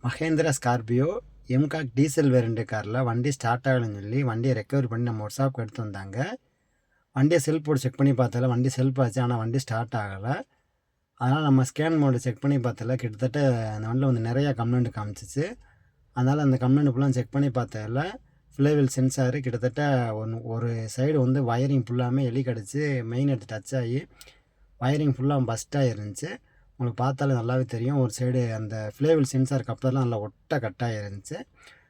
Mahindra Scorpio mHawk diesel variant காரில் வண்டி start ஆகலைன்னு சொல்லி வண்டியை ரெக்கவரி பண்ணி நம்ம ஒர்க் ஷாப்க்கு எடுத்து வந்தாங்க. வண்டியை செல்ஃப் போட்டு செக் பண்ணி பார்த்தால வண்டி செல்ஃப் ஆச்சு, ஆனால் வண்டி ஸ்டார்ட் ஆகலை. அதனால் நம்ம ஸ்கேன் மோடு செக் பண்ணி பார்த்தால கிட்டத்தட்ட அந்த வண்டியில் வந்து நிறையா கம்ப்ளைண்ட் காமிச்சிச்சு. அதனால் அந்த கம்ப்ளைண்ட் ஃபுல்லாக செக் பண்ணி பார்த்தால ஃப்ளேவில் சென்சாரு கிட்டத்தட்ட ஒரு சைடு வந்து வயரிங் ஃபுல்லாமே எலி கடிச்சு மெயின் எடுத்து டச் ஆகி வயரிங் ஃபுல்லாக பஸ்ட்டாக இருந்துச்சு. உங்களுக்கு பார்த்தாலே நல்லாவே தெரியும். ஒரு சைடு அந்த ஃப்ளேவில் சென்சார் கப்ளர்லாம் நல்லா கட்டாகி இருந்துச்சு.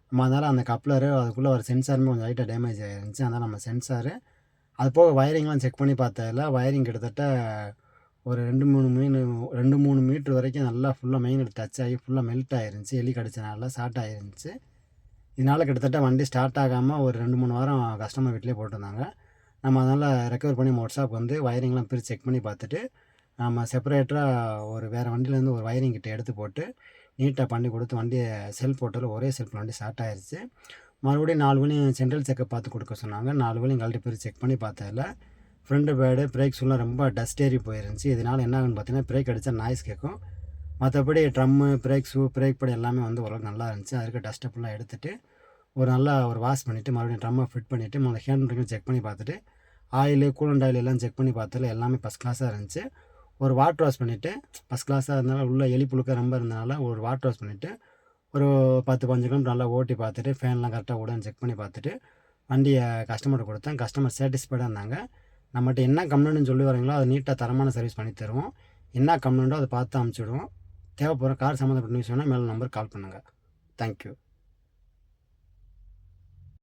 நம்ம அதனால் அந்த கப்ளரு அதுக்குள்ளே ஒரு சென்சாருமே கொஞ்சம் லைட்டாக டேமேஜ் ஆகிருந்துச்சு. அதனால் நம்ம சென்சாரு அது போக வயரிங்லாம் செக் பண்ணி பார்த்ததில் வயரிங் கிட்டத்தட்ட ஒரு 2-3 மீட்ரு வரைக்கும் நல்லா ஃபுல்லாக மெயின் எடுத்து டச் ஆகி ஃபுல்லாக மெல்ட் ஆகிருந்துச்சு. எலி கடிச்சனால ஷார்ட் ஆகிருந்துச்சு. இதனால் கிட்டத்தட்ட வண்டி ஸ்டார்ட் ஆகாமல் ஒரு 2-3 வாரம் கஸ்டமர் வீட்டிலே போட்டிருந்தாங்க. நம்ம அதனால் ரெக்கவர் பண்ணி நம்ம ஒர்க் ஷாப் வந்து வயரிங்லாம் பிரித்து செக் பண்ணி பார்த்துட்டு நம்ம செப்பரேட்டராக ஒரு வேறு வண்டியிலேருந்து ஒரு வயரிங் கிட்ட எடுத்து போட்டு நீட்டாக பண்ணி கொடுத்து வண்டியை செல்ஃப் போட்டாலும் ஒரே செல்ஃபில் வண்டி ஸ்டார்ட் ஆகிருச்சு. மறுபடியும் 4 வழியும் சென்ட்ரல் செக்கப் பார்த்து கொடுக்க சொன்னாங்க. 4 வழியும் கழட்டி பிரித்து செக் பண்ணி பார்த்ததில் ஃப்ரண்ட் பேடு பிரேக் ஷூலாம் ரொம்ப டஸ்ட் ஏறி போயிருந்துச்சு. இதனால் என்ன ஆகுன்னு பார்த்தீங்கன்னா பிரேக் அடித்தா நாய்ஸ் கேட்கும். மற்றபடி ட்ரம்மு பிரேக் ஷூ பிரேக் படி எல்லாமே வந்து ஓரளவுக்கு நல்லா இருந்துச்சு. அதுக்கு டஸ்ட்டை ஃபுல்லாக எடுத்துகிட்டு நல்லா வாஷ் பண்ணிவிட்டு மறுபடியும் ட்ரம்மை ஃபிட் பண்ணிவிட்டு முதல்ல ஹேண்ட் பிரேக்கும் செக் பண்ணி பார்த்துட்டு ஆயிலு கூலண்ட் ஆயில் எல்லாம் செக் பண்ணி பார்த்ததில் எல்லாமே ஃபஸ்ட் கிளாஸாக இருந்துச்சு. ஒரு வாட்டர் வாஷ் பண்ணிவிட்டு ஃபஸ்ட் கிளாஸாக இருந்தனால உள்ள எலி புழுக்க ரொம்ப இருந்தனால ஒரு வாட்டர் வாஷ் பண்ணிவிட்டு ஒரு 10-15 கிலோமீட்டர் நல்லா ஓட்டி பார்த்துட்டு ஃபேன்லாம் கரெக்டாக ஓடுன்னு செக் பண்ணி பார்த்துட்டு வண்டியை கஸ்டமர்கிட்ட கொடுத்தேன். கஸ்டமர் சாட்டிஸ்ஃபைடாக இருந்தாங்க. நம்மகிட்ட என்ன கம்ப்ளைண்ட்னு சொல்லி வரீங்களோ அதை நீட்டாக தரமான சர்வீஸ் பண்ணி தருவோம். என்ன கம்ப்ளைண்ட்டோ அதை பார்த்து அமுச்சுடுவோம். தேவைப்படுற கார் சம்மந்தப்பட்ட நியூஸ் வேணால் மேலே நம்பர் கால் பண்ணுங்கள். தேங்க்யூ.